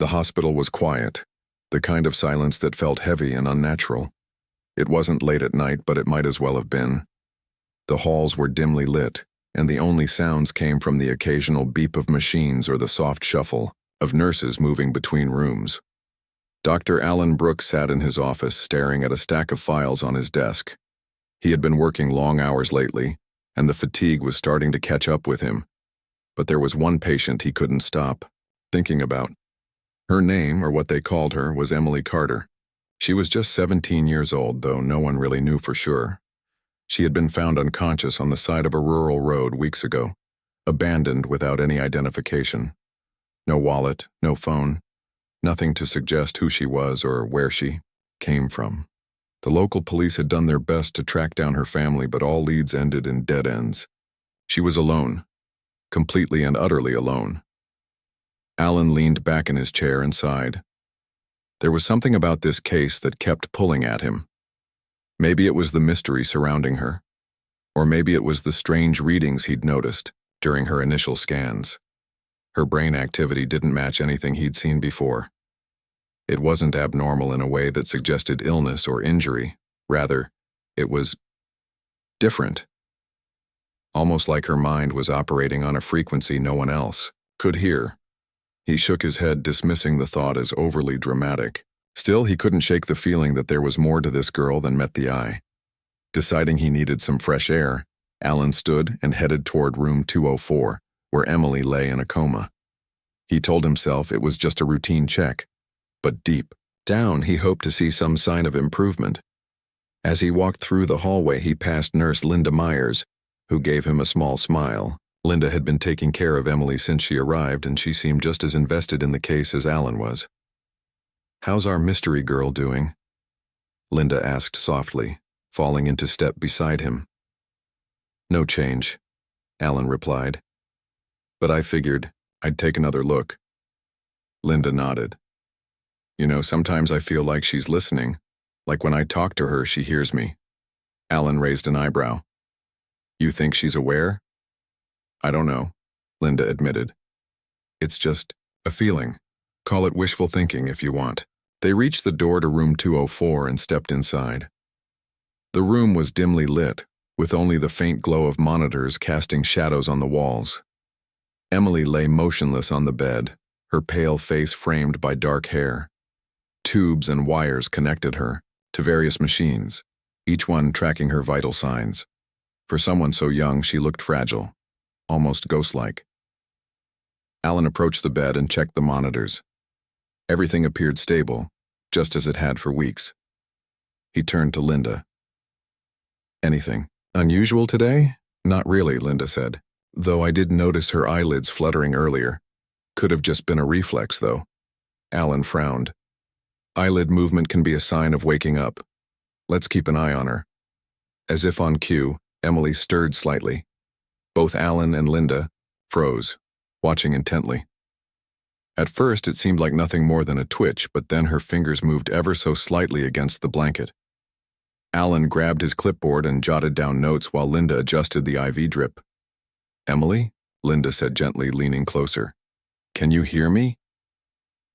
The hospital was quiet, the kind of silence that felt heavy and unnatural. It wasn't late at night, but it might as well have been. The halls were dimly lit, and the only sounds came from the occasional beep of machines or the soft shuffle of nurses moving between rooms. Dr. Alan Brooks sat in his office, staring at a stack of files on his desk. He had been working long hours lately, and the fatigue was starting to catch up with him. But there was one patient he couldn't stop thinking about. Her name, or what they called her, was Emily Carter. She was just 17 years old, though no one really knew for sure. She had been found unconscious on the side of a rural road weeks ago, abandoned without any identification. No wallet, no phone, nothing to suggest who she was or where she came from. The local police had done their best to track down her family, but all leads ended in dead ends. She was alone, completely and utterly alone. Alan leaned back in his chair and sighed. There was something about this case that kept pulling at him. Maybe it was the mystery surrounding her, or maybe it was the strange readings he'd noticed during her initial scans. Her brain activity didn't match anything he'd seen before. It wasn't abnormal in a way that suggested illness or injury. Rather, it was different. Almost like her mind was operating on a frequency no one else could hear. He shook his head, dismissing the thought as overly dramatic. Still, he couldn't shake the feeling that there was more to this girl than met the eye. Deciding he needed some fresh air, Alan stood and headed toward room 204, where Emily lay in a coma. He told himself it was just a routine check, but deep down he hoped to see some sign of improvement. As he walked through the hallway, he passed Nurse Linda Myers, who gave him a small smile. Linda had been taking care of Emily since she arrived, and she seemed just as invested in the case as Alan was. "How's our mystery girl doing?" Linda asked softly, falling into step beside him. "No change," Alan replied. "But I figured I'd take another look." Linda nodded. "You know, sometimes I feel like she's listening, like when I talk to her, she hears me." Alan raised an eyebrow. "You think she's aware?" "I don't know," Linda admitted. "It's just a feeling. Call it wishful thinking if you want." They reached the door to room 204 and stepped inside. The room was dimly lit, with only the faint glow of monitors casting shadows on the walls. Emily lay motionless on the bed, her pale face framed by dark hair. Tubes and wires connected her to various machines, each one tracking her vital signs. For someone so young, she looked fragile, almost ghost-like. Alan approached the bed and checked the monitors. Everything appeared stable, just as it had for weeks. He turned to Linda. "Anything unusual today?" "Not really," Linda said, "though I did notice her eyelids fluttering earlier. Could have just been a reflex, though." Alan frowned. "Eyelid movement can be a sign of waking up. Let's keep an eye on her." As if on cue, Emily stirred slightly. Both Alan and Linda froze, watching intently. At first, it seemed like nothing more than a twitch, but then her fingers moved ever so slightly against the blanket. Alan grabbed his clipboard and jotted down notes while Linda adjusted the IV drip. "Emily?" Linda said gently, leaning closer. "Can you hear me?"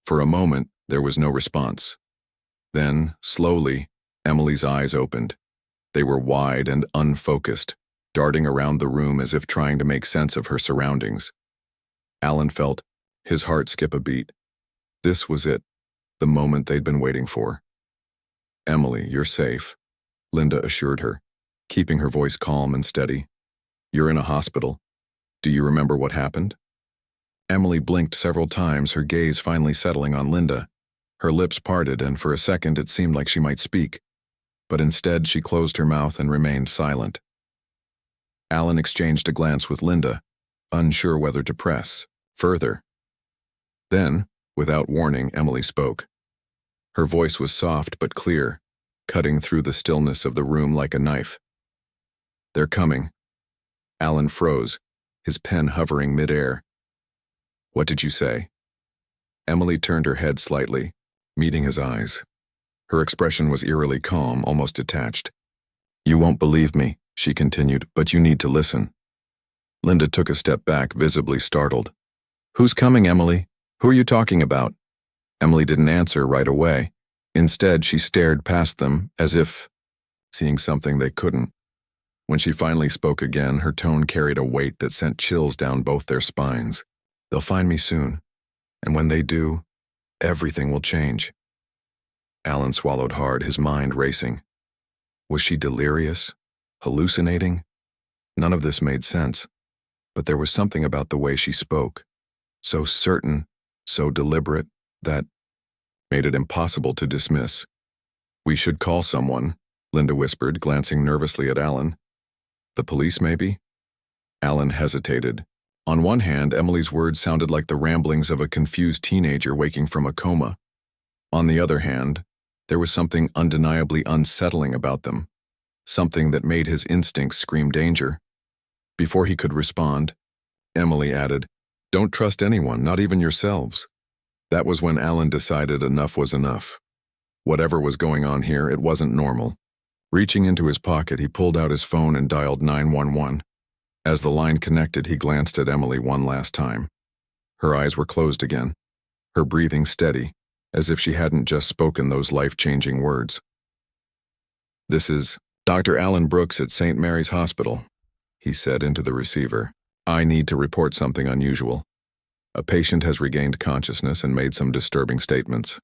For a moment, there was no response. Then, slowly, Emily's eyes opened. They were wide and unfocused, darting around the room as if trying to make sense of her surroundings. Alan felt his heart skip a beat. This was it, the moment they'd been waiting for. "Emily, you're safe," Linda assured her, keeping her voice calm and steady. "You're in a hospital. Do you remember what happened?" Emily blinked several times, her gaze finally settling on Linda. Her lips parted, and for a second it seemed like she might speak. But instead she closed her mouth and remained silent. Alan exchanged a glance with Linda, unsure whether to press further. Then, without warning, Emily spoke. Her voice was soft but clear, cutting through the stillness of the room like a knife. "They're coming." Alan froze, his pen hovering midair. "What did you say?" Emily turned her head slightly, meeting his eyes. Her expression was eerily calm, almost detached. "You won't believe me," she continued, "but you need to listen." Linda took a step back, visibly startled. "Who's coming, Emily? Who are you talking about?" Emily didn't answer right away. Instead, she stared past them, as if seeing something they couldn't. When she finally spoke again, her tone carried a weight that sent chills down both their spines. "They'll find me soon, and when they do, everything will change." Alan swallowed hard, his mind racing. Was she delirious? Hallucinating? None of this made sense, but there was something about the way she spoke, so certain, so deliberate, that made it impossible to dismiss. "We should call someone," Linda whispered, glancing nervously at Alan. "The police, maybe?" Alan hesitated. On one hand, Emily's words sounded like the ramblings of a confused teenager waking from a coma. On the other hand, there was something undeniably unsettling about them, something that made his instincts scream danger. Before he could respond, Emily added, "Don't trust anyone, not even yourselves." That was when Alan decided enough was enough. Whatever was going on here, it wasn't normal. Reaching into his pocket, he pulled out his phone and dialed 911. As the line connected, he glanced at Emily one last time. Her eyes were closed again, her breathing steady, as if she hadn't just spoken those life-changing words. "This is Dr. Alan Brooks at St. Mary's Hospital," he said into the receiver. "I need to report something unusual. A patient has regained consciousness and made some disturbing statements."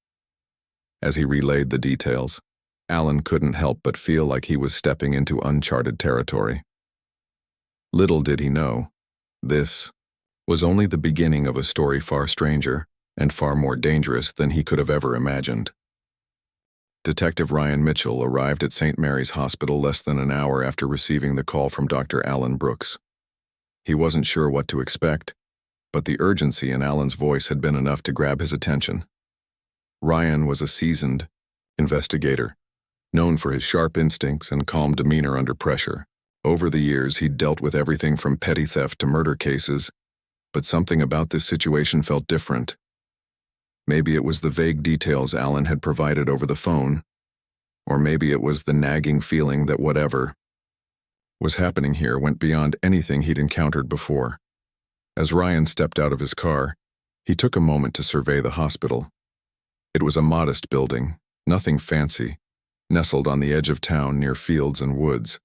As he relayed the details, Alan couldn't help but feel like he was stepping into uncharted territory. Little did he know, this was only the beginning of a story far stranger and far more dangerous than he could have ever imagined. Detective Ryan Mitchell arrived at St. Mary's Hospital less than an hour after receiving the call from Dr. Alan Brooks. He wasn't sure what to expect, but the urgency in Alan's voice had been enough to grab his attention. Ryan was a seasoned investigator, known for his sharp instincts and calm demeanor under pressure. Over the years, he'd dealt with everything from petty theft to murder cases, but something about this situation felt different. Maybe it was the vague details Alan had provided over the phone, or maybe it was the nagging feeling that whatever was happening here went beyond anything he'd encountered before. As Ryan stepped out of his car, he took a moment to survey the hospital. It was a modest building, nothing fancy, nestled on the edge of town near fields and woods.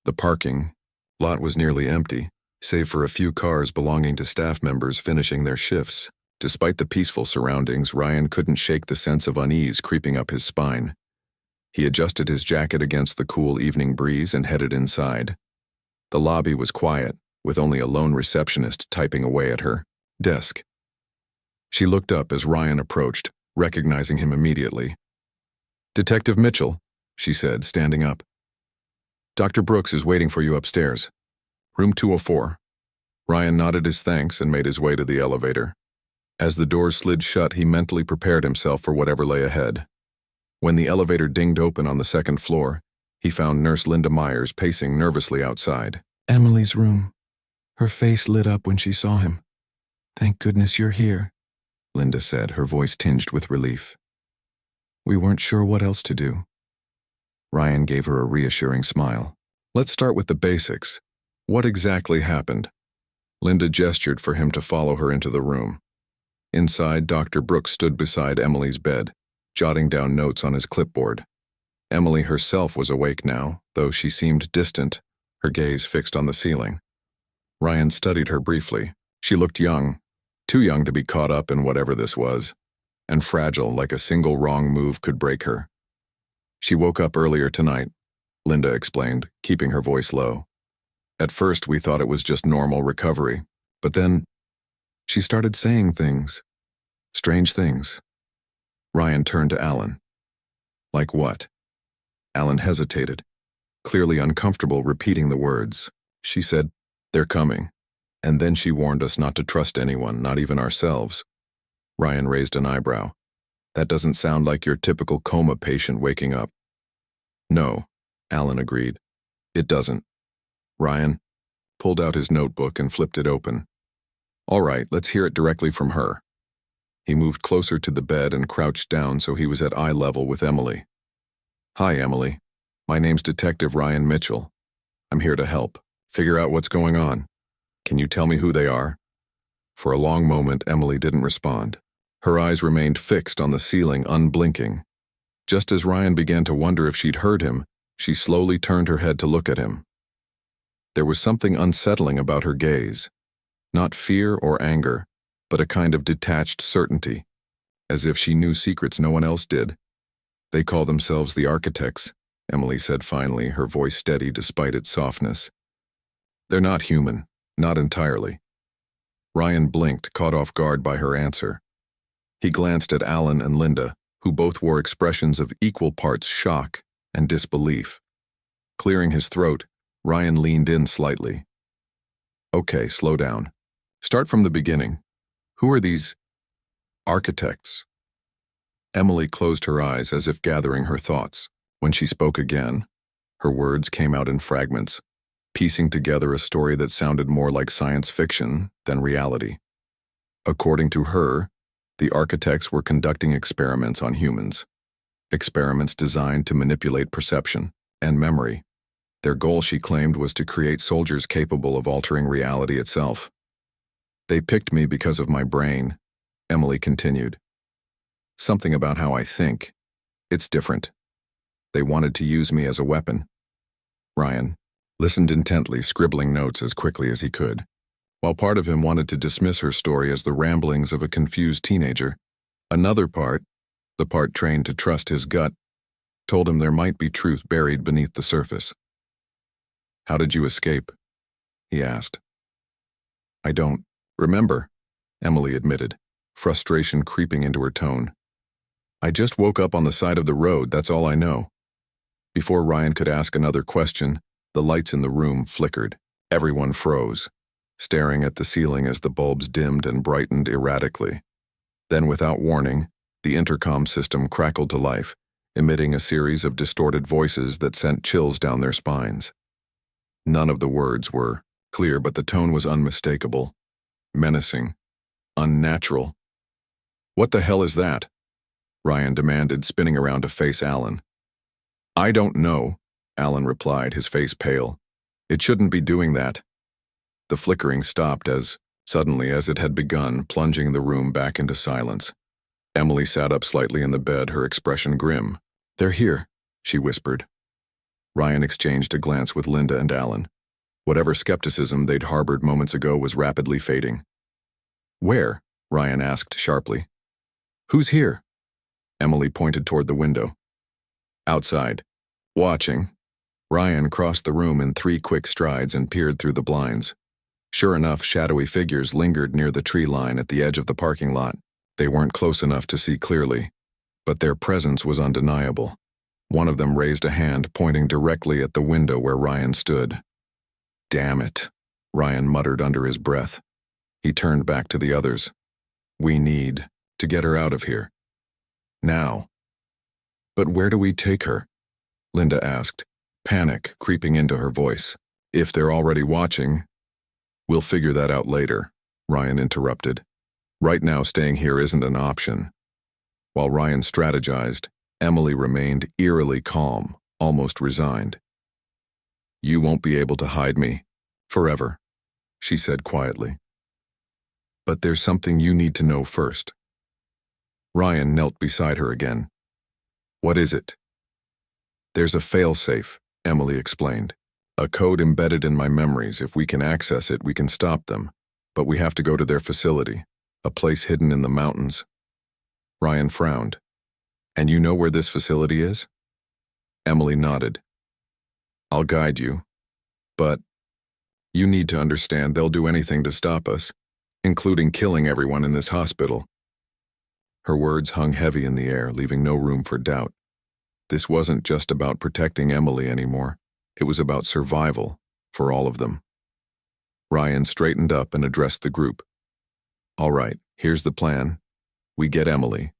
The parking lot was nearly empty, save for a few cars belonging to staff members finishing their shifts. Despite the peaceful surroundings, Ryan couldn't shake the sense of unease creeping up his spine. He adjusted his jacket against the cool evening breeze and headed inside. The lobby was quiet, with only a lone receptionist typing away at her desk. She looked up as Ryan approached, recognizing him immediately. "Detective Mitchell," she said, standing up. "Dr. Brooks is waiting for you upstairs. Room 204. Ryan nodded his thanks and made his way to the elevator. As the doors slid shut, he mentally prepared himself for whatever lay ahead. When the elevator dinged open on the second floor, he found Nurse Linda Myers pacing nervously outside. "Emily's room." Her face lit up when she saw him. "Thank goodness you're here," Linda said, her voice tinged with relief. "We weren't sure what else to do." Ryan gave her a reassuring smile. "Let's start with the basics. What exactly happened?" Linda gestured for him to follow her into the room. Inside, Dr. Brooks stood beside Emily's bed, jotting down notes on his clipboard. Emily herself was awake now, though she seemed distant, her gaze fixed on the ceiling. Ryan studied her briefly. She looked young, too young to be caught up in whatever this was, and fragile, like a single wrong move could break her. "She woke up earlier tonight," Linda explained, keeping her voice low. "At first, we thought it was just normal recovery, but then she started saying things. Strange things." Ryan turned to Alan. "Like what?" Alan hesitated, clearly uncomfortable repeating the words. She said, "They're coming." And then she warned us not to trust anyone, not even ourselves. Ryan raised an eyebrow. "That doesn't sound like your typical coma patient waking up." "No," Alan agreed. "It doesn't." Ryan pulled out his notebook and flipped it open. "All right, let's hear it directly from her." He moved closer to the bed and crouched down so he was at eye level with Emily. "Hi, Emily. My name's Detective Ryan Mitchell. I'm here to help. Figure out what's going on. Can you tell me who they are?" For a long moment, Emily didn't respond. Her eyes remained fixed on the ceiling, unblinking. Just as Ryan began to wonder if she'd heard him, she slowly turned her head to look at him. There was something unsettling about her gaze. Not fear or anger, but a kind of detached certainty, as if she knew secrets no one else did. "They call themselves the architects," Emily said finally, her voice steady despite its softness. "They're not human, not entirely." Ryan blinked, caught off guard by her answer. He glanced at Alan and Linda, who both wore expressions of equal parts shock and disbelief. Clearing his throat, Ryan leaned in slightly. "Okay, slow down. Start from the beginning. Who are these architects?" Emily closed her eyes as if gathering her thoughts. When she spoke again, her words came out in fragments, piecing together a story that sounded more like science fiction than reality. According to her, the architects were conducting experiments on humans. Experiments designed to manipulate perception and memory. Their goal, she claimed, was to create soldiers capable of altering reality itself. "They picked me because of my brain," Emily continued. "Something about how I think. It's different. They wanted to use me as a weapon." Ryan listened intently, scribbling notes as quickly as he could. While part of him wanted to dismiss her story as the ramblings of a confused teenager, another part, the part trained to trust his gut, told him there might be truth buried beneath the surface. "How did you escape?" he asked. "I don't remember," Emily admitted, frustration creeping into her tone. "I just woke up on the side of the road, that's all I know." Before Ryan could ask another question, the lights in the room flickered. Everyone froze, staring at the ceiling as the bulbs dimmed and brightened erratically. Then, without warning, the intercom system crackled to life, emitting a series of distorted voices that sent chills down their spines. None of the words were clear, but the tone was unmistakable, menacing, unnatural. "What the hell is that?" Ryan demanded, spinning around to face Alan. "I don't know," Alan replied, his face pale. "It shouldn't be doing that." The flickering stopped as suddenly as it had begun, plunging the room back into silence. Emily sat up slightly in the bed, her expression grim. "They're here," she whispered. Ryan exchanged a glance with Linda and Alan. Whatever skepticism they'd harbored moments ago was rapidly fading. "Where?" Ryan asked sharply. "Who's here?" Emily pointed toward the window. "Outside. Watching." Ryan crossed the room in 3 quick strides and peered through the blinds. Sure enough, shadowy figures lingered near the tree line at the edge of the parking lot. They weren't close enough to see clearly, but their presence was undeniable. One of them raised a hand, pointing directly at the window where Ryan stood. "Damn it," Ryan muttered under his breath. He turned back to the others. "We need to get her out of here. Now." "But where do we take her?" Linda asked, panic creeping into her voice. "If they're already watching..." "We'll figure that out later," Ryan interrupted. "Right now, staying here isn't an option." While Ryan strategized, Emily remained eerily calm, almost resigned. "You won't be able to hide me forever," she said quietly. "But there's something you need to know first." Ryan knelt beside her again. "What is it?" "There's a fail-safe," Emily explained. "A code embedded in my memories. If we can access it, we can stop them. But we have to go to their facility, a place hidden in the mountains." Ryan frowned. "And you know where this facility is?" Emily nodded. "I'll guide you. But you need to understand they'll do anything to stop us, including killing everyone in this hospital." Her words hung heavy in the air, leaving no room for doubt. This wasn't just about protecting Emily anymore. It was about survival for all of them. Ryan straightened up and addressed the group. "All right, here's the plan. We get Emily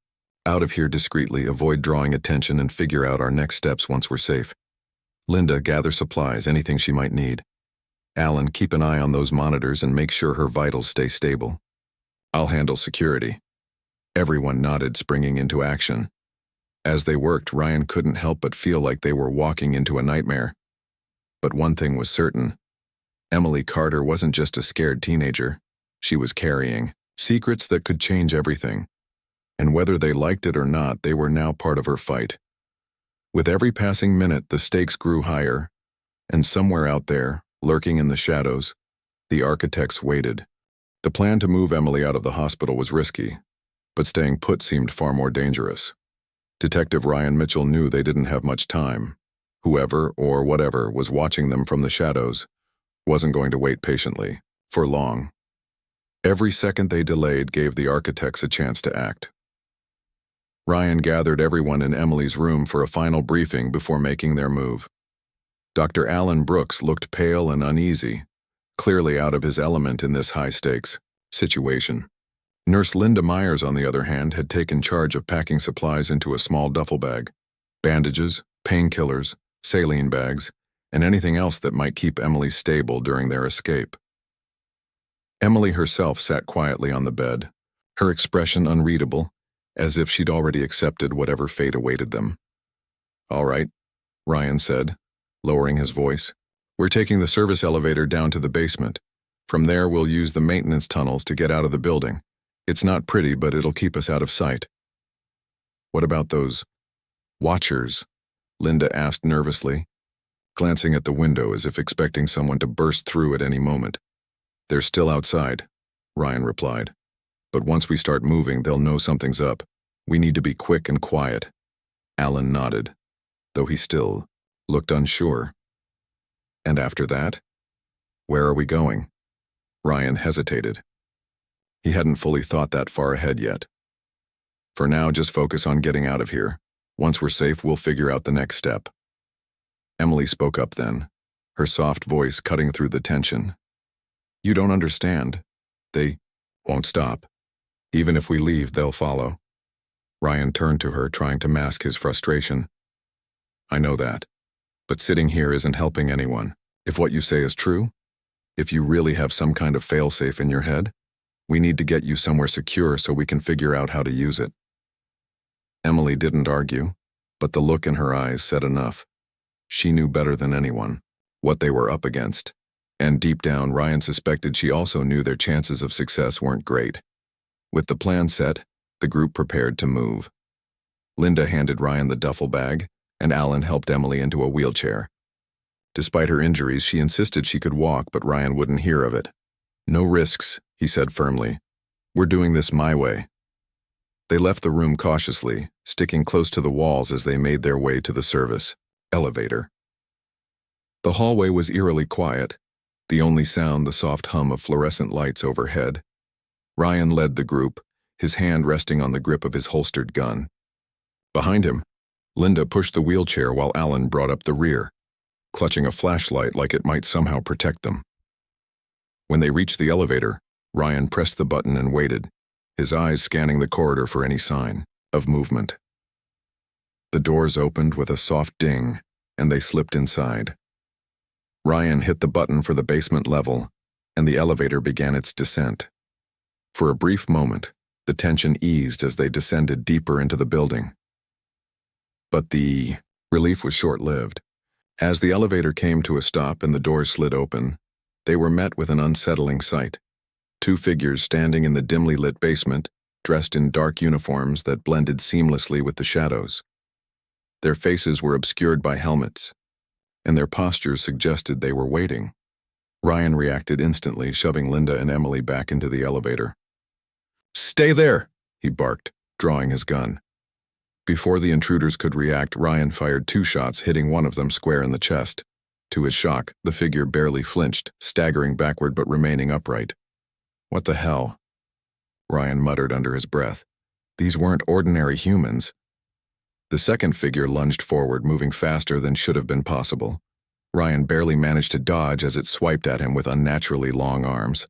out of here discreetly, avoid drawing attention, and figure out our next steps once we're safe. Linda, gather supplies, anything she might need. Alan, keep an eye on those monitors and make sure her vitals stay stable. I'll handle security." Everyone nodded, springing into action. As they worked, Ryan couldn't help but feel like they were walking into a nightmare. But one thing was certain. Emily Carter wasn't just a scared teenager. She was carrying secrets that could change everything. and whether they liked it or not, they were now part of her fight. With every passing minute, the stakes grew higher, and somewhere out there, lurking in the shadows, the architects waited. The plan to move Emily out of the hospital was risky, but staying put seemed far more dangerous. Detective Ryan Mitchell knew they didn't have much time. Whoever or whatever was watching them from the shadows wasn't going to wait patiently, for long. Every second they delayed gave the architects a chance to act. Ryan gathered everyone in Emily's room for a final briefing before making their move. Dr. Alan Brooks looked pale and uneasy, clearly out of his element in this high-stakes situation. Nurse Linda Myers, on the other hand, had taken charge of packing supplies into a small duffel bag: bandages, painkillers, saline bags, and anything else that might keep Emily stable during their escape. Emily herself sat quietly on the bed, her expression unreadable, as if she'd already accepted whatever fate awaited them. "All right," Ryan said, lowering his voice. "We're taking the service elevator down to the basement. From there, we'll use the maintenance tunnels to get out of the building. It's not pretty, but it'll keep us out of sight." "What about those watchers?" Linda asked nervously, glancing at the window as if expecting someone to burst through at any moment. "They're still outside," Ryan replied. "But once we start moving, they'll know something's up. We need to be quick and quiet." Alan nodded, though he still looked unsure. "And after that? Where are we going?" Ryan hesitated. He hadn't fully thought that far ahead yet. "For now, just focus on getting out of here. Once we're safe, we'll figure out the next step." Emily spoke up then, her soft voice cutting through the tension. "You don't understand. They won't stop. Even if we leave, they'll follow." Ryan turned to her, trying to mask his frustration. "I know that. But sitting here isn't helping anyone. If what you say is true, if you really have some kind of failsafe in your head, we need to get you somewhere secure so we can figure out how to use it." Emily didn't argue, but the look in her eyes said enough. She knew better than anyone what they were up against, and deep down, Ryan suspected she also knew their chances of success weren't great. With the plan set, the group prepared to move. Linda handed Ryan the duffel bag, and Alan helped Emily into a wheelchair. Despite her injuries, she insisted she could walk, but Ryan wouldn't hear of it. "No risks," he said firmly. "We're doing this my way." They left the room cautiously, sticking close to the walls as they made their way to the service elevator. The hallway was eerily quiet, the only sound the soft hum of fluorescent lights overhead. Ryan led the group, his hand resting on the grip of his holstered gun. Behind him, Linda pushed the wheelchair while Alan brought up the rear, clutching a flashlight like it might somehow protect them. When they reached the elevator, Ryan pressed the button and waited, his eyes scanning the corridor for any sign of movement. The doors opened with a soft ding, and they slipped inside. Ryan hit the button for the basement level, and the elevator began its descent. For a brief moment, the tension eased as they descended deeper into the building. But the relief was short-lived. As the elevator came to a stop and the doors slid open, they were met with an unsettling sight. Two figures standing in the dimly lit basement, dressed in dark uniforms that blended seamlessly with the shadows. Their faces were obscured by helmets, and their postures suggested they were waiting. Ryan reacted instantly, shoving Linda and Emily back into the elevator. "Stay there!" he barked, drawing his gun. Before the intruders could react, Ryan fired 2 shots, hitting one of them square in the chest. To his shock, the figure barely flinched, staggering backward but remaining upright. "What the hell?" Ryan muttered under his breath. These weren't ordinary humans. The second figure lunged forward, moving faster than should have been possible. Ryan barely managed to dodge as it swiped at him with unnaturally long arms.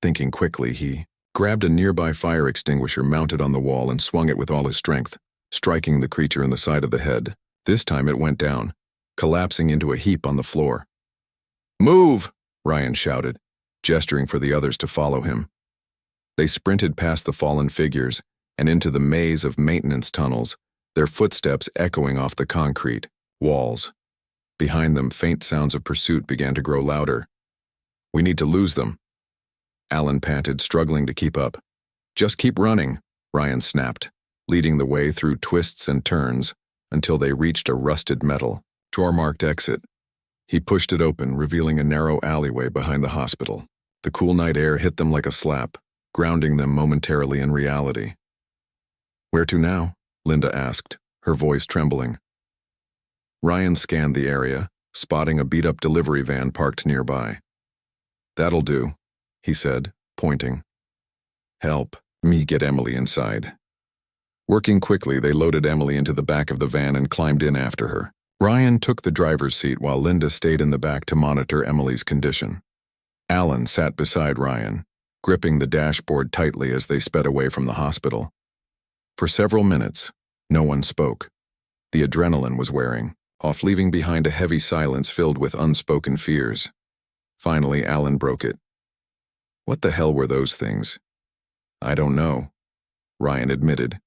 Thinking quickly, he grabbed a nearby fire extinguisher mounted on the wall and swung it with all his strength, striking the creature in the side of the head. This time it went down, collapsing into a heap on the floor. "Move!" Ryan shouted, gesturing for the others to follow him. They sprinted past the fallen figures and into the maze of maintenance tunnels, their footsteps echoing off the concrete walls. Behind them, faint sounds of pursuit began to grow louder. "We need to lose them," Alan panted, struggling to keep up. "Just keep running," Ryan snapped, leading the way through twists and turns until they reached a rusted metal, door-marked exit. He pushed it open, revealing a narrow alleyway behind the hospital. The cool night air hit them like a slap, grounding them momentarily in reality. "Where to now?" Linda asked, her voice trembling. Ryan scanned the area, spotting a beat-up delivery van parked nearby. "That'll do," he said, pointing. "Help me get Emily inside." Working quickly, they loaded Emily into the back of the van and climbed in after her. Ryan took the driver's seat while Linda stayed in the back to monitor Emily's condition. Alan sat beside Ryan, gripping the dashboard tightly as they sped away from the hospital. For several minutes, no one spoke. The adrenaline was wearing off, leaving behind a heavy silence filled with unspoken fears. Finally, Alan broke it. "What the hell were those things?" "I don't know," Ryan admitted.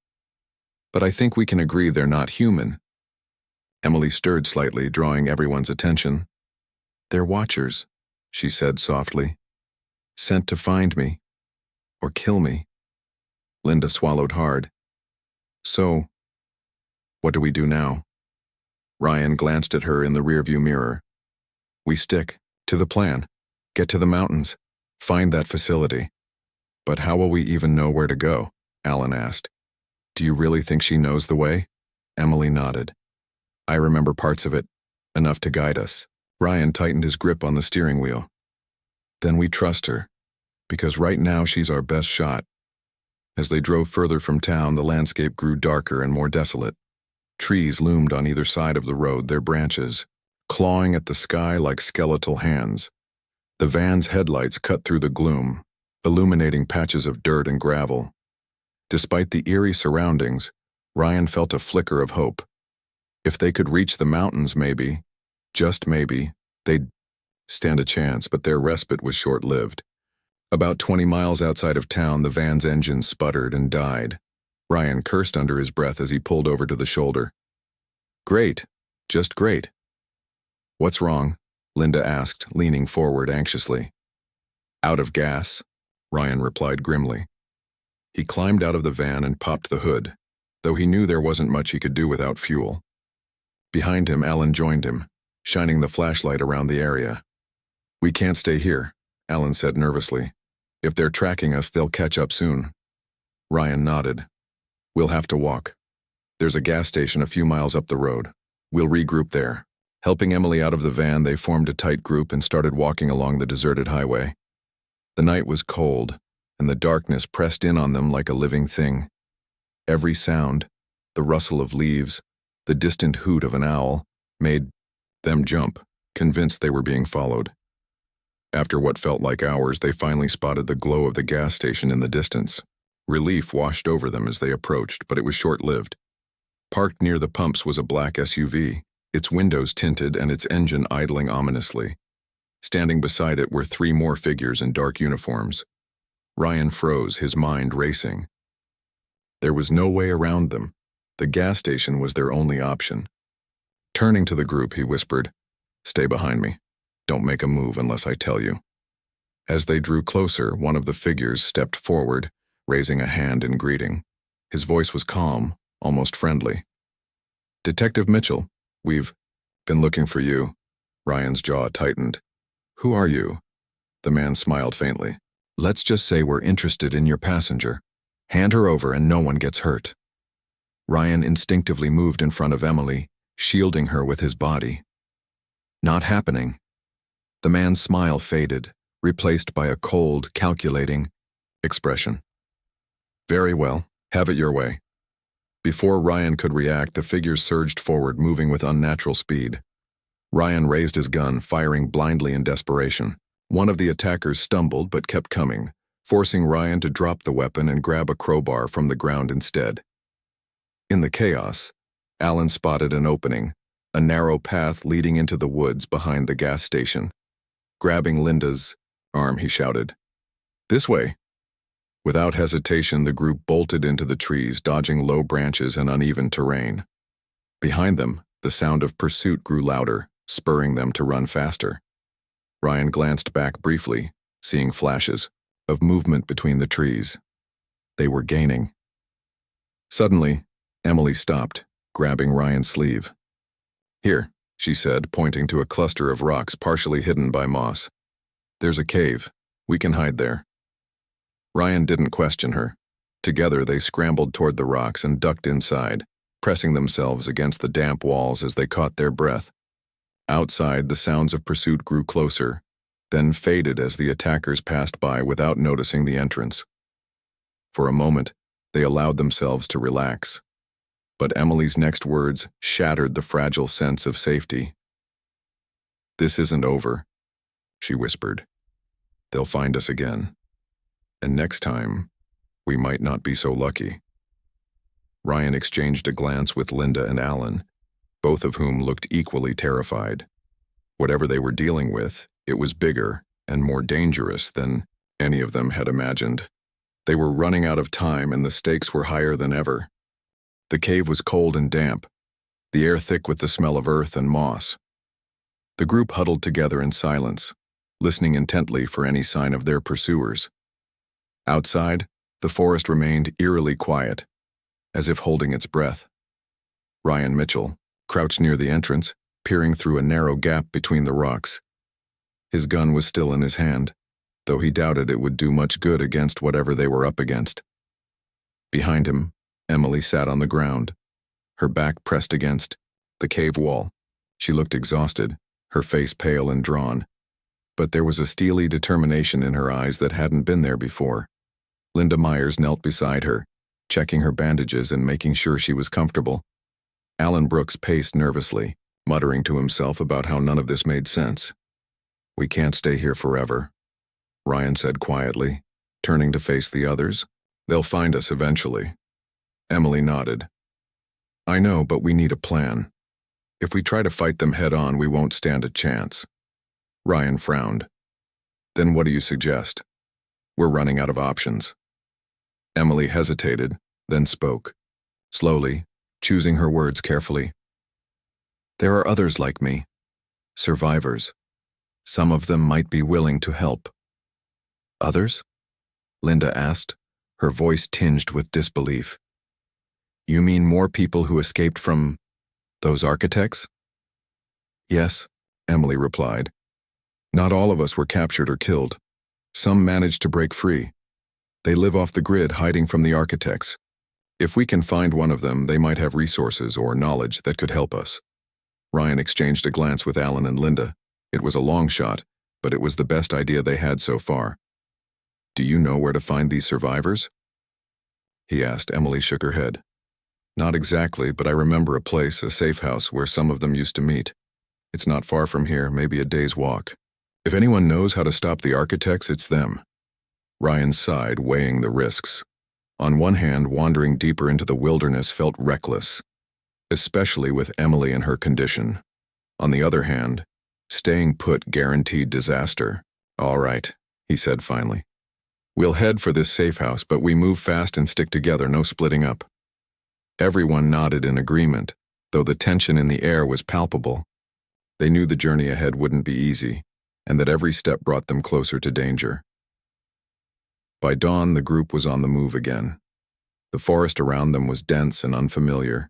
"But I think we can agree they're not human." Emily stirred slightly, drawing everyone's attention. "They're watchers," she said softly. "Sent to find me. Or kill me." Linda swallowed hard. "So, what do we do now?" Ryan glanced at her in the rearview mirror. "We stick to the plan. Get to the mountains. Find that facility." "But how will we even know where to go?" Alan asked. "Do you really think she knows the way?" Emily nodded. "I remember parts of it, enough to guide us." Ryan tightened his grip on the steering wheel. "Then we trust her, because right now she's our best shot." As they drove further from town, the landscape grew darker and more desolate. Trees loomed on either side of the road, their branches clawing at the sky like skeletal hands. The van's headlights cut through the gloom, illuminating patches of dirt and gravel. Despite the eerie surroundings, Ryan felt a flicker of hope. If they could reach the mountains, maybe, just maybe, they'd stand a chance, but their respite was short-lived. About 20 miles outside of town, the van's engine sputtered and died. Ryan cursed under his breath as he pulled over to the shoulder. "Great, just great." "What's wrong?" Linda asked, leaning forward anxiously. "Out of gas," Ryan replied grimly. He climbed out of the van and popped the hood, though he knew there wasn't much he could do without fuel. Behind him, Alan joined him, shining the flashlight around the area. "We can't stay here," Alan said nervously. "If they're tracking us, they'll catch up soon." Ryan nodded. "We'll have to walk. There's a gas station a few miles up the road. We'll regroup there." Helping Emily out of the van, they formed a tight group and started walking along the deserted highway. The night was cold, and the darkness pressed in on them like a living thing. Every sound, the rustle of leaves, the distant hoot of an owl, made them jump, convinced they were being followed. After what felt like hours, they finally spotted the glow of the gas station in the distance. Relief washed over them as they approached, but it was short-lived. Parked near the pumps was a black SUV, its windows tinted and its engine idling ominously. Standing beside it were 3 more figures in dark uniforms. Ryan froze, his mind racing. There was no way around them. The gas station was their only option. Turning to the group, he whispered, "Stay behind me. Don't make a move unless I tell you." As they drew closer, one of the figures stepped forward, raising a hand in greeting. His voice was calm, almost friendly. "Detective Mitchell, we've been looking for you." Ryan's jaw tightened. "Who are you?" The man smiled faintly. "Let's just say we're interested in your passenger. Hand her over and no one gets hurt." Ryan instinctively moved in front of Emily, shielding her with his body. "Not happening." The man's smile faded, replaced by a cold, calculating expression. "Very well, have it your way." Before Ryan could react, the figures surged forward, moving with unnatural speed. Ryan raised his gun, firing blindly in desperation. One of the attackers stumbled but kept coming, forcing Ryan to drop the weapon and grab a crowbar from the ground instead. In the chaos, Alan spotted an opening, a narrow path leading into the woods behind the gas station. Grabbing Linda's arm, he shouted, "This way!" Without hesitation, the group bolted into the trees, dodging low branches and uneven terrain. Behind them, the sound of pursuit grew louder, spurring them to run faster. Ryan glanced back briefly, seeing flashes of movement between the trees. They were gaining. Suddenly, Emily stopped, grabbing Ryan's sleeve. "Here," she said, pointing to a cluster of rocks partially hidden by moss. "There's a cave. We can hide there." Ryan didn't question her. Together they scrambled toward the rocks and ducked inside, pressing themselves against the damp walls as they caught their breath. Outside, the sounds of pursuit grew closer, then faded as the attackers passed by without noticing the entrance. For a moment, they allowed themselves to relax. But Emily's next words shattered the fragile sense of safety. "This isn't over," she whispered. "They'll find us again. And next time, we might not be so lucky." Ryan exchanged a glance with Linda and Alan, both of whom looked equally terrified. Whatever they were dealing with, it was bigger and more dangerous than any of them had imagined. They were running out of time and the stakes were higher than ever. The cave was cold and damp, the air thick with the smell of earth and moss. The group huddled together in silence, listening intently for any sign of their pursuers. Outside, the forest remained eerily quiet, as if holding its breath. Ryan Mitchell crouched near the entrance, peering through a narrow gap between the rocks. His gun was still in his hand, though he doubted it would do much good against whatever they were up against. Behind him, Emily sat on the ground, her back pressed against the cave wall. She looked exhausted, her face pale and drawn, but there was a steely determination in her eyes that hadn't been there before. Linda Myers knelt beside her, checking her bandages and making sure she was comfortable. Alan Brooks paced nervously, muttering to himself about how none of this made sense. "We can't stay here forever," Ryan said quietly, turning to face the others. "They'll find us eventually." Emily nodded. "I know, but we need a plan. If we try to fight them head-on, we won't stand a chance." Ryan frowned. "Then what do you suggest?" "We're running out of options." Emily hesitated, then spoke, slowly, choosing her words carefully. "There are others like me, survivors. Some of them might be willing to help." "Others?" Linda asked, her voice tinged with disbelief. "You mean more people who escaped from those architects?" "Yes," Emily replied. "Not all of us were captured or killed. Some managed to break free. They live off the grid, hiding from the architects. If we can find one of them, they might have resources or knowledge that could help us." Ryan exchanged a glance with Alan and Linda. It was a long shot, but it was the best idea they had so far. "Do you know where to find these survivors?" he asked. Emily shook her head. "Not exactly, but I remember a place, a safe house, where some of them used to meet. It's not far from here, maybe a day's walk. If anyone knows how to stop the architects, it's them." Ryan sighed, weighing the risks. On one hand, wandering deeper into the wilderness felt reckless, especially with Emily in her condition. On the other hand, staying put guaranteed disaster. "All right," he said finally. "We'll head for this safe house, but we move fast and stick together, no splitting up." Everyone nodded in agreement, though the tension in the air was palpable. They knew the journey ahead wouldn't be easy, and that every step brought them closer to danger. By dawn, the group was on the move again. The forest around them was dense and unfamiliar,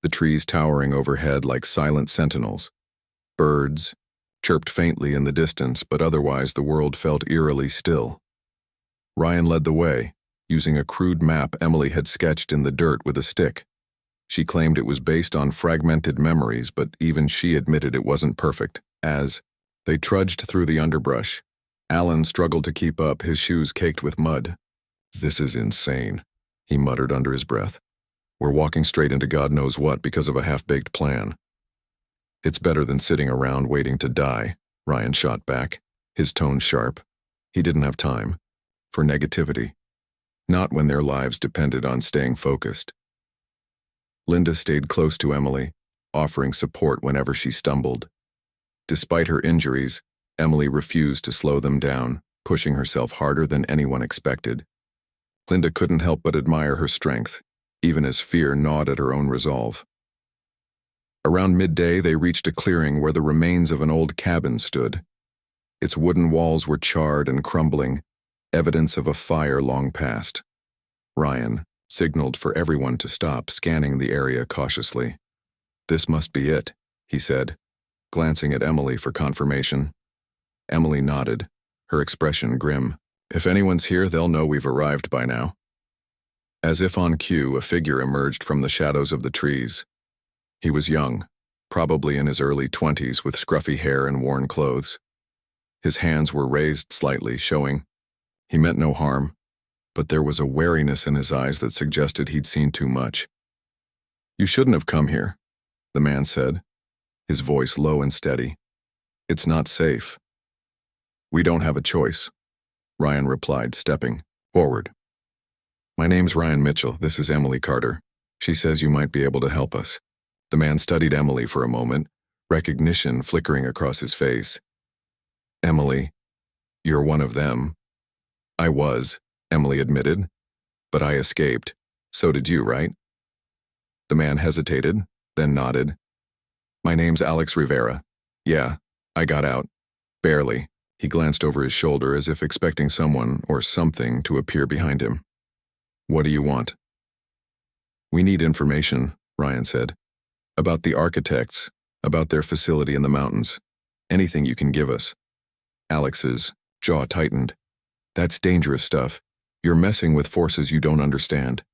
the trees towering overhead like silent sentinels. Birds chirped faintly in the distance, but otherwise the world felt eerily still. Ryan led the way, using a crude map Emily had sketched in the dirt with a stick. She claimed it was based on fragmented memories, but even she admitted it wasn't perfect. As they trudged through the underbrush, Alan struggled to keep up, his shoes caked with mud. "This is insane," he muttered under his breath. "We're walking straight into God knows what because of a half-baked plan." "It's better than sitting around waiting to die," Ryan shot back, his tone sharp. He didn't have time for negativity, not when their lives depended on staying focused. Linda stayed close to Emily, offering support whenever she stumbled. Despite her injuries, Emily refused to slow them down, pushing herself harder than anyone expected. Linda couldn't help but admire her strength, even as fear gnawed at her own resolve. Around midday, they reached a clearing where the remains of an old cabin stood. Its wooden walls were charred and crumbling, evidence of a fire long past. Ryan, signaled for everyone to stop, scanning the area cautiously. "This must be it," he said, glancing at Emily for confirmation. Emily nodded, her expression grim. "If anyone's here, they'll know we've arrived by now." As if on cue, a figure emerged from the shadows of the trees. He was young, probably in his early 20s, with scruffy hair and worn clothes. His hands were raised slightly, showing he meant no harm, but there was a wariness in his eyes that suggested he'd seen too much. "You shouldn't have come here," the man said, his voice low and steady. "It's not safe." "We don't have a choice," Ryan replied, stepping forward. "My name's Ryan Mitchell. This is Emily Carter. She says you might be able to help us." The man studied Emily for a moment, recognition flickering across his face. "Emily, you're one of them." "I was," Emily admitted, "but I escaped. So did you, right?" The man hesitated, then nodded. "My name's Alex Rivera. Yeah, I got out. Barely." He glanced over his shoulder as if expecting someone or something to appear behind him. "What do you want?" "We need information," Ryan said. "About the architects, about their facility in the mountains. Anything you can give us." Alex's jaw tightened. "That's dangerous stuff. You're messing with forces you don't understand."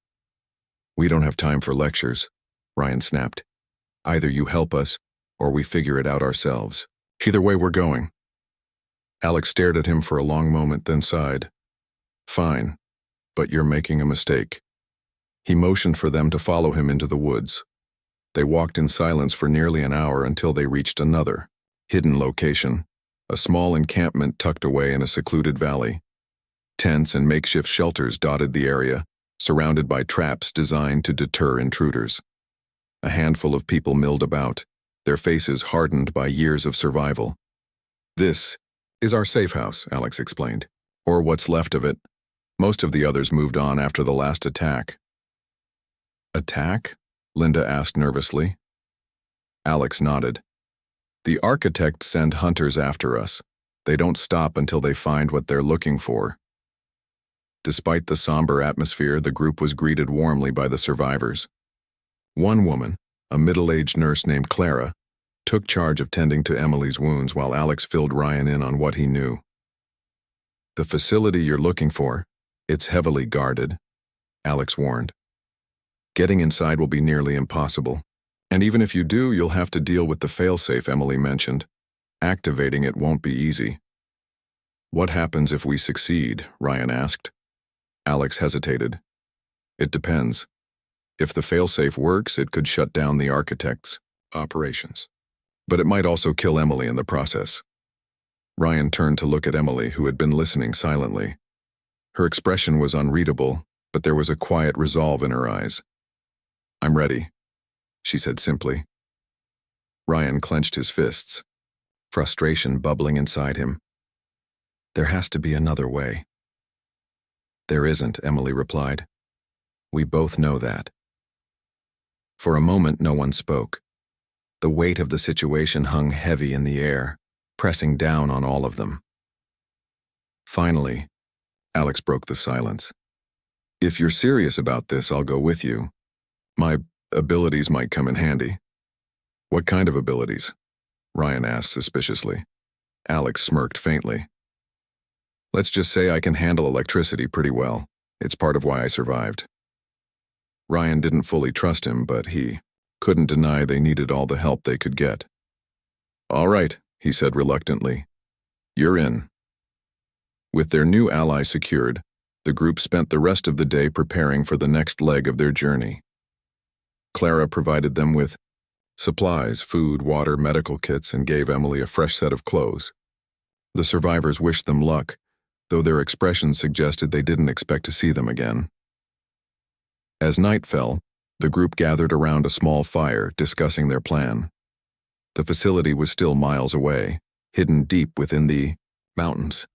"We don't have time for lectures," Ryan snapped. "Either you help us, or we figure it out ourselves. Either way, we're going." Alex stared at him for a long moment, then sighed. "Fine, but you're making a mistake." He motioned for them to follow him into the woods. They walked in silence for nearly an hour until they reached another, hidden location, a small encampment tucked away in a secluded valley. Tents and makeshift shelters dotted the area, surrounded by traps designed to deter intruders. A handful of people milled about, their faces hardened by years of survival. "This is our safe house," Alex explained, "or what's left of it. Most of the others moved on after the last attack." "Attack?" Linda asked nervously. Alex nodded. "The architects send hunters after us. They don't stop until they find what they're looking for." Despite the somber atmosphere, the group was greeted warmly by the survivors. One woman, a middle-aged nurse named Clara, took charge of tending to Emily's wounds while Alex filled Ryan in on what he knew. "The facility you're looking for, it's heavily guarded," Alex warned. "Getting inside will be nearly impossible. And even if you do, you'll have to deal with the failsafe Emily mentioned. Activating it won't be easy." "What happens if we succeed?" Ryan asked. Alex hesitated. "It depends. If the failsafe works, it could shut down the architects' operations. But it might also kill Emily in the process." Ryan turned to look at Emily, who had been listening silently. Her expression was unreadable, but there was a quiet resolve in her eyes. "I'm ready," she said simply. Ryan clenched his fists, frustration bubbling inside him. "There has to be another way." "There isn't," Emily replied. "We both know that." For a moment, no one spoke. The weight of the situation hung heavy in the air, pressing down on all of them. Finally, Alex broke the silence. "If you're serious about this, I'll go with you. My abilities might come in handy." "What kind of abilities?" Ryan asked suspiciously. Alex smirked faintly. "Let's just say I can handle electricity pretty well. It's part of why I survived." Ryan didn't fully trust him, but he couldn't deny they needed all the help they could get. "All right," he said reluctantly. "You're in." With their new ally secured, the group spent the rest of the day preparing for the next leg of their journey. Clara provided them with supplies, food, water, medical kits, and gave Emily a fresh set of clothes. The survivors wished them luck, though their expressions suggested they didn't expect to see them again. As night fell, the group gathered around a small fire, discussing their plan. The facility was still miles away, hidden deep within the mountains.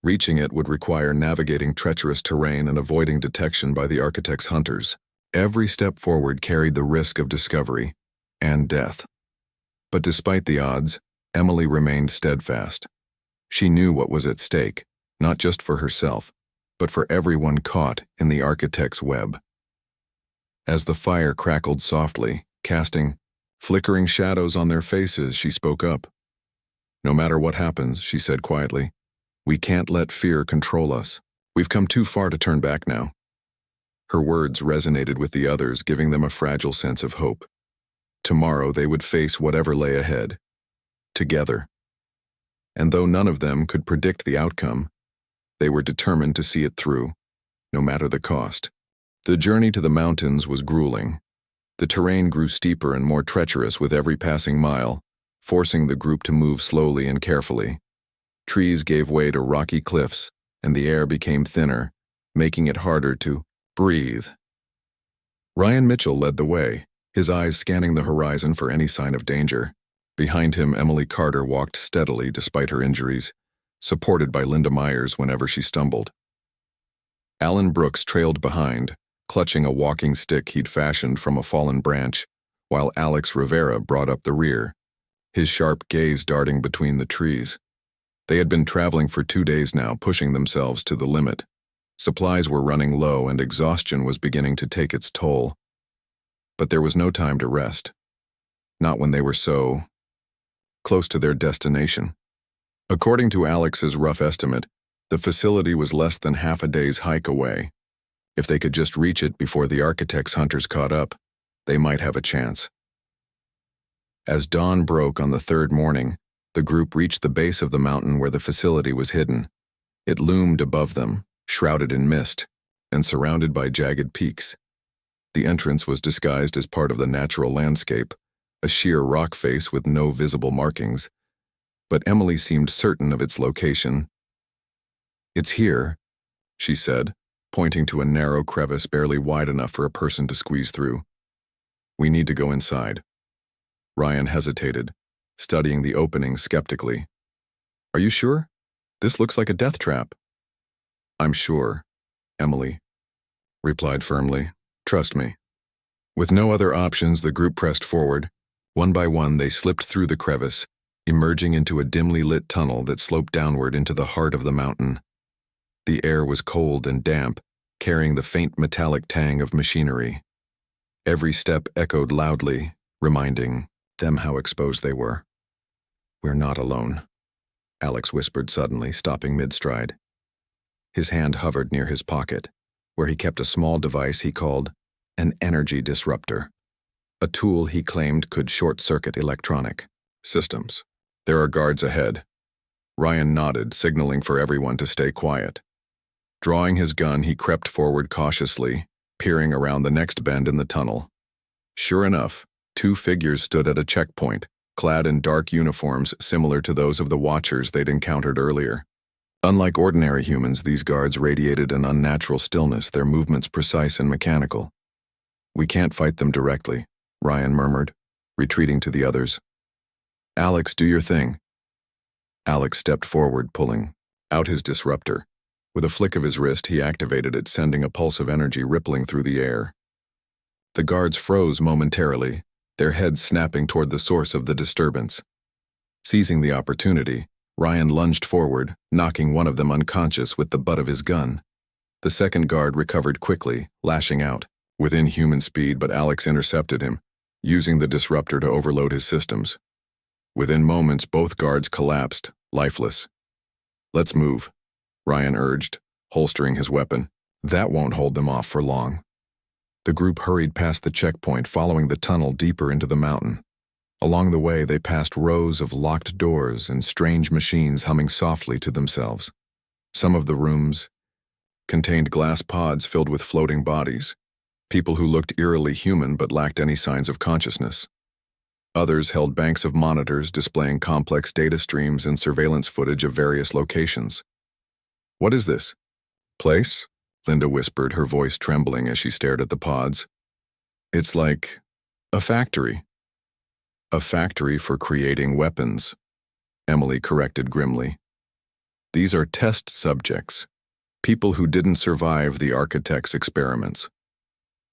Reaching it would require navigating treacherous terrain and avoiding detection by the architect's hunters. Every step forward carried the risk of discovery and death. But despite the odds, Emily remained steadfast. She knew what was at stake, not just for herself, but for everyone caught in the architect's web. As the fire crackled softly, casting flickering shadows on their faces, she spoke up. "No matter what happens," she said quietly, "we can't let fear control us. We've come too far to turn back now." Her words resonated with the others, giving them a fragile sense of hope. Tomorrow they would face whatever lay ahead, together. And though none of them could predict the outcome, they were determined to see it through, no matter the cost. The journey to the mountains was grueling. The terrain grew steeper and more treacherous with every passing mile, forcing the group to move slowly and carefully. Trees gave way to rocky cliffs, and the air became thinner, making it harder to breathe. Ryan Mitchell led the way, his eyes scanning the horizon for any sign of danger. Behind him, Emily Carter walked steadily despite her injuries, supported by Linda Myers whenever she stumbled. Alan Brooks trailed behind, clutching a walking stick he'd fashioned from a fallen branch, while Alex Rivera brought up the rear, his sharp gaze darting between the trees. They had been traveling for 2 days now, pushing themselves to the limit. Supplies were running low and exhaustion was beginning to take its toll. But there was no time to rest. Not when they were so close to their destination. According to Alex's rough estimate, the facility was less than half a day's hike away. If they could just reach it before the architect's hunters caught up, they might have a chance. As dawn broke on the third morning, the group reached the base of the mountain where the facility was hidden. It loomed above them, shrouded in mist, and surrounded by jagged peaks. The entrance was disguised as part of the natural landscape, a sheer rock face with no visible markings. But Emily seemed certain of its location. "It's here," she said, pointing to a narrow crevice barely wide enough for a person to squeeze through. "We need to go inside." Ryan hesitated, studying the opening skeptically. "Are you sure? This looks like a death trap." "I'm sure," Emily replied firmly. "Trust me." With no other options, the group pressed forward. One by one, they slipped through the crevice, emerging into a dimly lit tunnel that sloped downward into the heart of the mountain. The air was cold and damp, carrying the faint metallic tang of machinery. Every step echoed loudly, reminding them how exposed they were. "We're not alone," Alex whispered suddenly, stopping mid-stride. His hand hovered near his pocket, where he kept a small device he called an energy disruptor, a tool he claimed could short-circuit electronic systems. "There are guards ahead." Ryan nodded, signaling for everyone to stay quiet. Drawing his gun, he crept forward cautiously, peering around the next bend in the tunnel. Sure enough, 2 figures stood at a checkpoint, clad in dark uniforms similar to those of the Watchers they'd encountered earlier. Unlike ordinary humans, these guards radiated an unnatural stillness, their movements precise and mechanical. "We can't fight them directly," Ryan murmured, retreating to the others. "Alex, do your thing." Alex stepped forward, pulling out his disruptor. With a flick of his wrist, he activated it, sending a pulse of energy rippling through the air. The guards froze momentarily, their heads snapping toward the source of the disturbance. Seizing the opportunity, Ryan lunged forward, knocking one of them unconscious with the butt of his gun. The second guard recovered quickly, lashing out, within human speed, but Alex intercepted him, using the disruptor to overload his systems. Within moments, both guards collapsed, lifeless. "Let's move," Ryan urged, holstering his weapon. "That won't hold them off for long." The group hurried past the checkpoint, following the tunnel deeper into the mountain. Along the way, they passed rows of locked doors and strange machines humming softly to themselves. Some of the rooms contained glass pods filled with floating bodies, people who looked eerily human but lacked any signs of consciousness. Others held banks of monitors displaying complex data streams and surveillance footage of various locations. "What is this place?" Linda whispered, her voice trembling as she stared at the pods. "It's like a factory." "A factory for creating weapons," Emily corrected grimly. "These are test subjects, people who didn't survive the architect's experiments."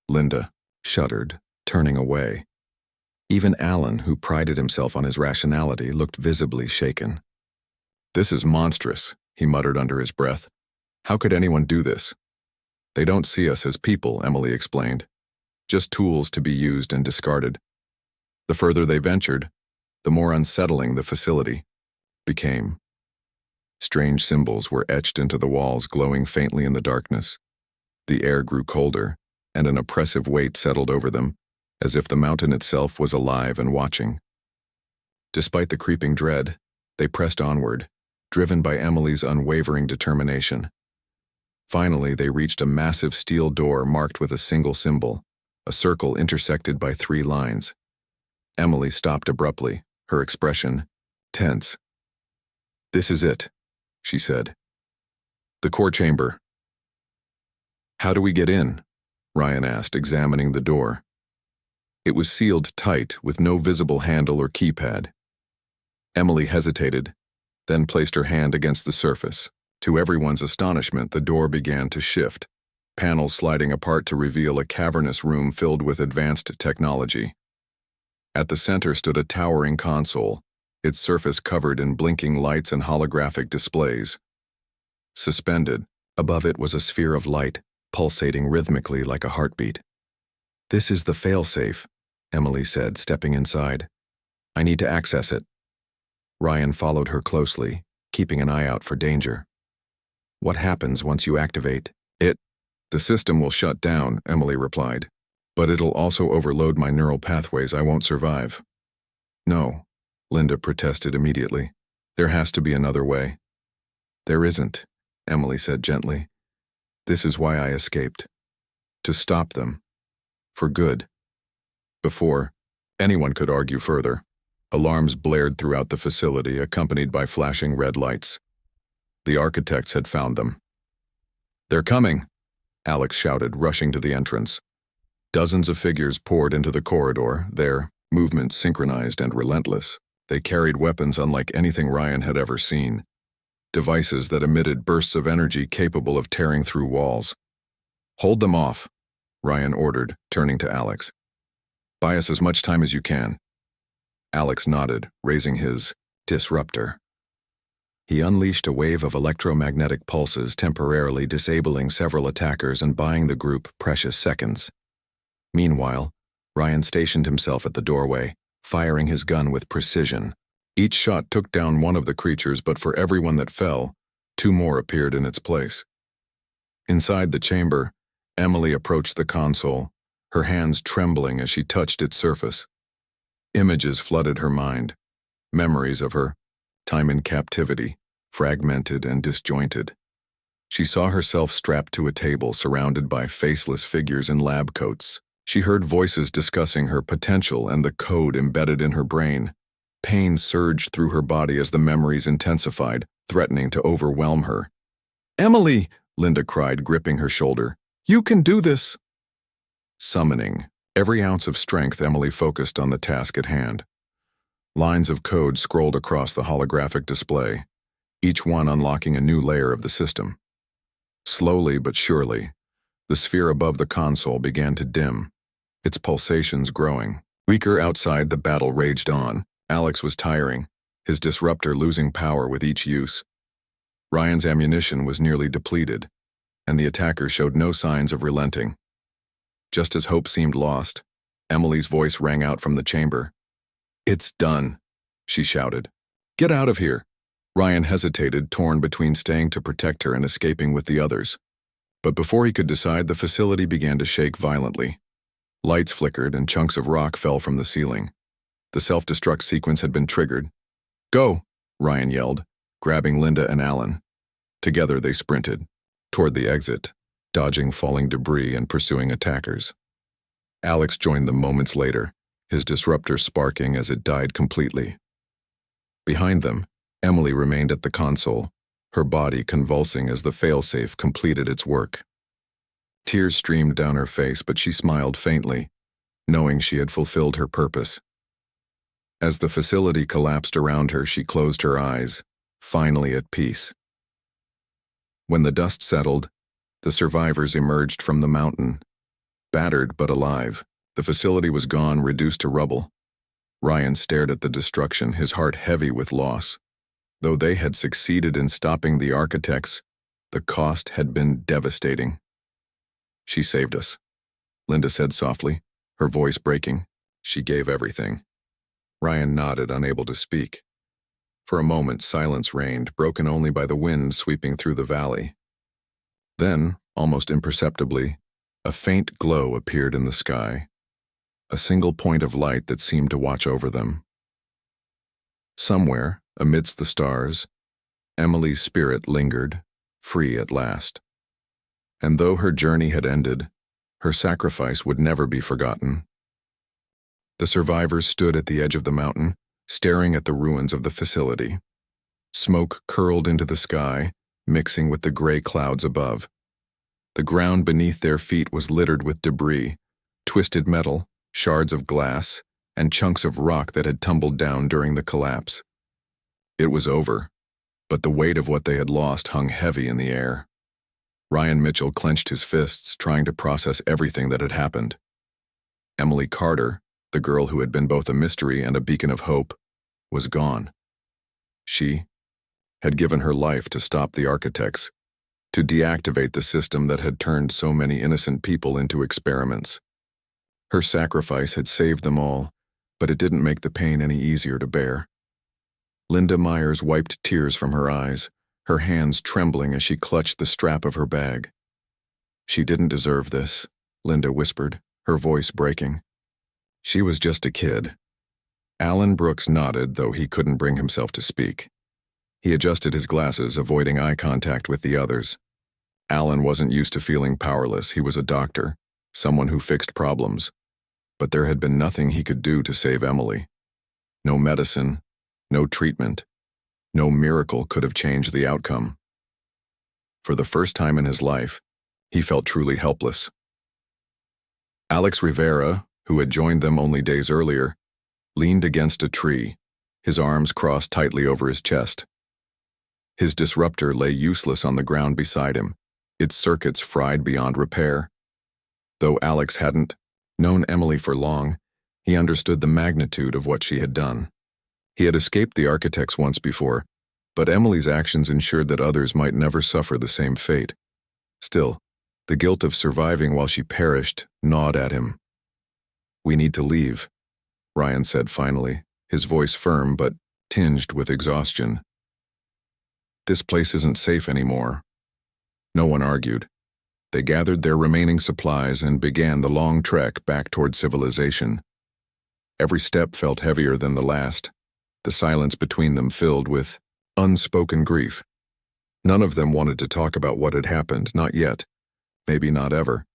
Linda shuddered, turning away. Even Alan, who prided himself on his rationality, looked visibly shaken. "This is monstrous," he muttered under his breath. "How could anyone do this?" "They don't see us as people," Emily explained. just tools to be used and discarded. The further they ventured, the more unsettling the facility became. Strange symbols were etched into the walls, glowing faintly in the darkness. The air grew colder, and an oppressive weight settled over them, as if the mountain itself was alive and watching. Despite the creeping dread, they pressed onward, driven by Emily's unwavering determination. Finally, they reached a massive steel door marked with a single symbol, a circle intersected by 3 lines. Emily stopped abruptly, her expression tense. "This is it," she said. "The core chamber." "How do we get in?" Ryan asked, examining the door. It was sealed tight, with no visible handle or keypad. Emily hesitated, then placed her hand against the surface. To everyone's astonishment, the door began to shift, panels sliding apart to reveal a cavernous room filled with advanced technology. At the center stood a towering console, its surface covered in blinking lights and holographic displays. Suspended, above it was a sphere of light, pulsating rhythmically like a heartbeat. "This is the failsafe," Emily said, stepping inside. "I need to access it." Ryan followed her closely, keeping an eye out for danger. "What happens once you activate it?" "The system will shut down," Emily replied. "But it'll also overload my neural pathways. I won't survive." "No," Linda protested immediately. "There has to be another way." "There isn't," Emily said gently. "This is why I escaped. To stop them. For good." Before anyone could argue further, alarms blared throughout the facility, accompanied by flashing red lights. The architects had found them. "They're coming," Alex shouted, rushing to the entrance. Dozens of figures poured into the corridor, their movements synchronized and relentless. They carried weapons unlike anything Ryan had ever seen. Devices that emitted bursts of energy capable of tearing through walls. "Hold them off," Ryan ordered, turning to Alex. "Buy us as much time as you can." Alex nodded, raising his disruptor. He unleashed a wave of electromagnetic pulses, temporarily disabling several attackers and buying the group precious seconds. Meanwhile, Ryan stationed himself at the doorway, firing his gun with precision. Each shot took down one of the creatures, but for every one that fell, 2 more appeared in its place. Inside the chamber, Emily approached the console, her hands trembling as she touched its surface. Images flooded her mind, memories of her time in captivity, fragmented and disjointed. She saw herself strapped to a table surrounded by faceless figures in lab coats. She heard voices discussing her potential and the code embedded in her brain. Pain surged through her body as the memories intensified, threatening to overwhelm her. "Emily!" Linda cried, gripping her shoulder. "You can do this!" Summoning every ounce of strength, Emily focused on the task at hand. Lines of code scrolled across the holographic display, each one unlocking a new layer of the system. Slowly but surely, the sphere above the console began to dim, its pulsations growing. Weaker outside, the battle raged on. Alex was tiring, his disruptor losing power with each use. Ryan's ammunition was nearly depleted, and the attacker showed no signs of relenting. Just as hope seemed lost, Emily's voice rang out from the chamber. "It's done," she shouted. "Get out of here." Ryan hesitated, torn between staying to protect her and escaping with the others. But before he could decide, the facility began to shake violently. Lights flickered and chunks of rock fell from the ceiling. The self-destruct sequence had been triggered. "Go!" Ryan yelled, grabbing Linda and Alan. Together they sprinted toward the exit, dodging falling debris and pursuing attackers. Alex joined them moments later, his disruptor sparking as it died completely. Behind them, Emily remained at the console, her body convulsing as the failsafe completed its work. Tears streamed down her face, but she smiled faintly, knowing she had fulfilled her purpose. As the facility collapsed around her, she closed her eyes, finally at peace. When the dust settled, the survivors emerged from the mountain. Battered but alive, the facility was gone, reduced to rubble. Ryan stared at the destruction, his heart heavy with loss. Though they had succeeded in stopping the architects, the cost had been devastating. "She saved us," Linda said softly, her voice breaking. She gave everything. Ryan nodded, unable to speak. For a moment, silence reigned, broken only by the wind sweeping through the valley. Then, almost imperceptibly, a faint glow appeared in the sky, a single point of light that seemed to watch over them. Somewhere, amidst the stars, Emily's spirit lingered, free at last. And though her journey had ended, her sacrifice would never be forgotten. The survivors stood at the edge of the mountain, staring at the ruins of the facility. Smoke curled into the sky, mixing with the gray clouds above. The ground beneath their feet was littered with debris, twisted metal, shards of glass, and chunks of rock that had tumbled down during the collapse. It was over, but the weight of what they had lost hung heavy in the air. Ryan Mitchell clenched his fists, trying to process everything that had happened. Emily Carter, the girl who had been both a mystery and a beacon of hope, was gone. She had given her life to stop the architects, to deactivate the system that had turned so many innocent people into experiments. Her sacrifice had saved them all, but it didn't make the pain any easier to bear. Linda Myers wiped tears from her eyes, her hands trembling as she clutched the strap of her bag. She didn't deserve this, Linda whispered, her voice breaking. She was just a kid. Alan Brooks nodded, though he couldn't bring himself to speak. He adjusted his glasses, avoiding eye contact with the others. Alan wasn't used to feeling powerless. He was a doctor, someone who fixed problems. But there had been nothing he could do to save Emily. No medicine, no treatment, no miracle could have changed the outcome. For the first time in his life, he felt truly helpless. Alex Rivera, who had joined them only days earlier, leaned against a tree, his arms crossed tightly over his chest. His disruptor lay useless on the ground beside him, its circuits fried beyond repair. Though Alex hadn't known Emily for long, he understood the magnitude of what she had done. He had escaped the architects once before, but Emily's actions ensured that others might never suffer the same fate. Still, the guilt of surviving while she perished gnawed at him. "We need to leave," Ryan said finally, his voice firm but tinged with exhaustion. "This place isn't safe anymore." No one argued. They gathered their remaining supplies and began the long trek back toward civilization. Every step felt heavier than the last, the silence between them filled with unspoken grief. None of them wanted to talk about what had happened, not yet, maybe not ever.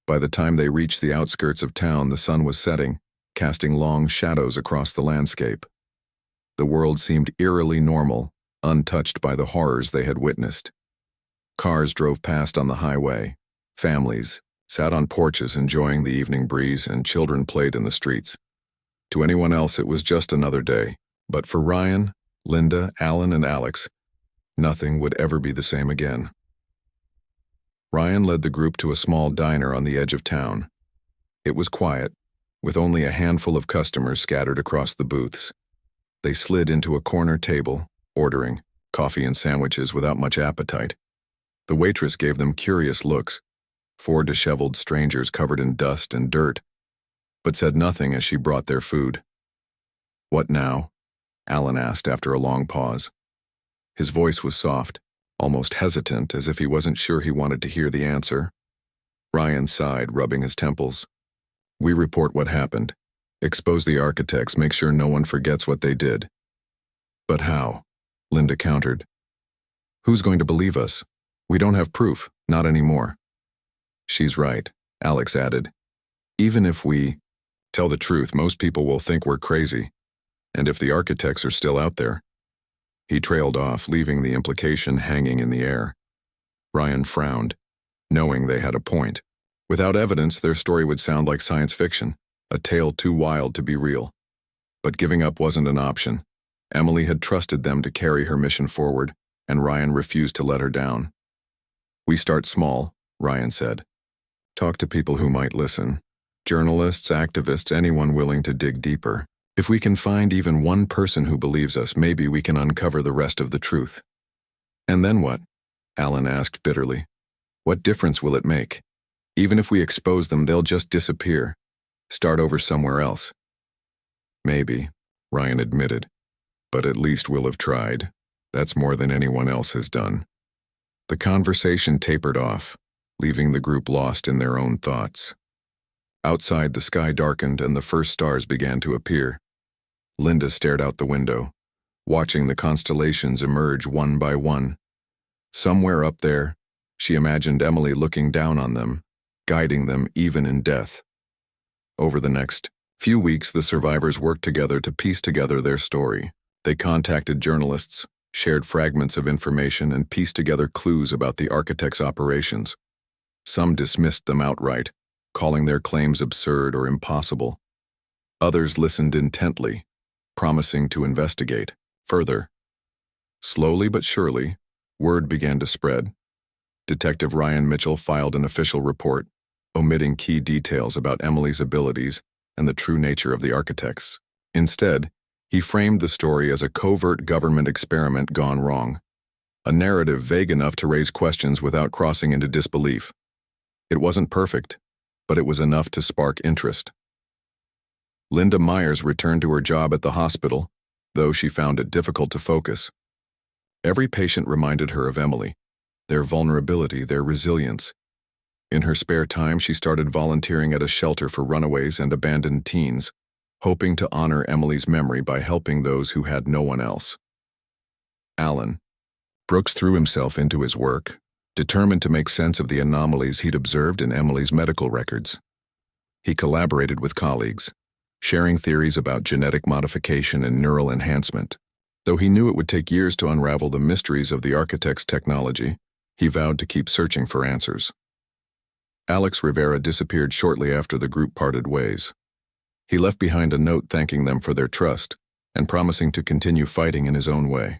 By the time they reached the outskirts of town, the sun was setting, casting long shadows across the landscape. The world seemed eerily normal, untouched by the horrors they had witnessed. Cars drove past on the highway. Families sat on porches enjoying the evening breeze, and children played in the streets. To anyone else, it was just another day. But for Ryan, Linda, Alan, and Alex, nothing would ever be the same again. Ryan led the group to a small diner on the edge of town. It was quiet, with only a handful of customers scattered across the booths. They slid into a corner table, ordering coffee and sandwiches without much appetite. The waitress gave them curious looks, 4 disheveled strangers covered in dust and dirt, but said nothing as she brought their food. "What now?" Alan asked after a long pause. His voice was soft, almost hesitant, as if he wasn't sure he wanted to hear the answer. Ryan sighed, rubbing his temples. "We report what happened, expose the architects, make sure no one forgets what they did." "But how?" Linda countered. "Who's going to believe us? We don't have proof, not anymore." "She's right," Alex added. "Even if we tell the truth, most people will think we're crazy. And if the architects are still out there..." He trailed off, leaving the implication hanging in the air. Ryan frowned, knowing they had a point. Without evidence, their story would sound like science fiction, a tale too wild to be real. But giving up wasn't an option. Emily had trusted them to carry her mission forward, and Ryan refused to let her down. "We start small," Ryan said. "Talk to people who might listen. Journalists, activists, anyone willing to dig deeper. If we can find even one person who believes us, maybe we can uncover the rest of the truth." "And then what?" Alan asked bitterly. "What difference will it make?" Even if we expose them, they'll just disappear. Start over somewhere else. Maybe, Ryan admitted. But at least we'll have tried. That's more than anyone else has done. The conversation tapered off, leaving the group lost in their own thoughts. Outside, the sky darkened and the first stars began to appear. Linda stared out the window, watching the constellations emerge one by one. Somewhere up there, she imagined Emily looking down on them, guiding them even in death. Over the next few weeks, the survivors worked together to piece together their story. They contacted journalists, shared fragments of information, and pieced together clues about the architect's operations. Some dismissed them outright, calling their claims absurd or impossible. Others listened intently, promising to investigate further. Slowly but surely, word began to spread. Detective Ryan Mitchell filed an official report, omitting key details about Emily's abilities and the true nature of the architects. Instead, he framed the story as a covert government experiment gone wrong, a narrative vague enough to raise questions without crossing into disbelief. It wasn't perfect, but it was enough to spark interest. Linda Myers returned to her job at the hospital, though she found it difficult to focus. Every patient reminded her of Emily, their vulnerability, their resilience. In her spare time, she started volunteering at a shelter for runaways and abandoned teens, hoping to honor Emily's memory by helping those who had no one else. Alan Brooks threw himself into his work, determined to make sense of the anomalies he'd observed in Emily's medical records. He collaborated with colleagues, sharing theories about genetic modification and neural enhancement. Though he knew it would take years to unravel the mysteries of the architect's technology, he vowed to keep searching for answers. Alex Rivera disappeared shortly after the group parted ways. He left behind a note thanking them for their trust and promising to continue fighting in his own way.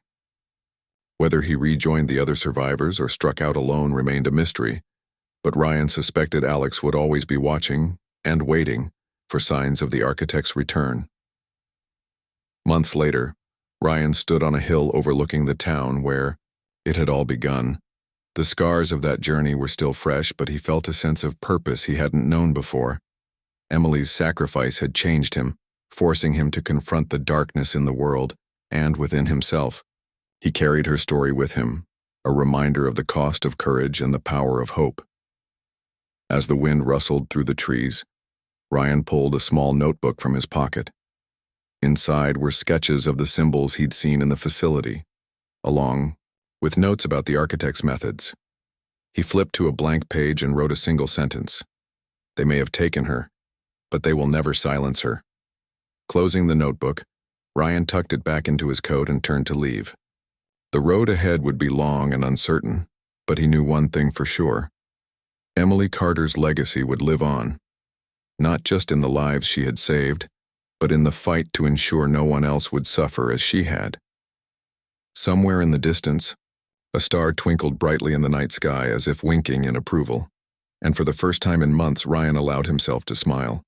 Whether he rejoined the other survivors or struck out alone remained a mystery, but Ryan suspected Alex would always be watching and waiting for signs of the architect's return. Months later, Ryan stood on a hill overlooking the town where it had all begun. The scars of that journey were still fresh, but he felt a sense of purpose he hadn't known before. Emily's sacrifice had changed him, forcing him to confront the darkness in the world and within himself. He carried her story with him, a reminder of the cost of courage and the power of hope. As the wind rustled through the trees, Ryan pulled a small notebook from his pocket. Inside were sketches of the symbols he'd seen in the facility, along with notes about the architect's methods. He flipped to a blank page and wrote a single sentence. They may have taken her, but they will never silence her. Closing the notebook, Ryan tucked it back into his coat and turned to leave. The road ahead would be long and uncertain, but he knew one thing for sure. Emily Carter's legacy would live on, not just in the lives she had saved, but in the fight to ensure no one else would suffer as she had. Somewhere in the distance, a star twinkled brightly in the night sky as if winking in approval, and for the first time in months Ryan allowed himself to smile.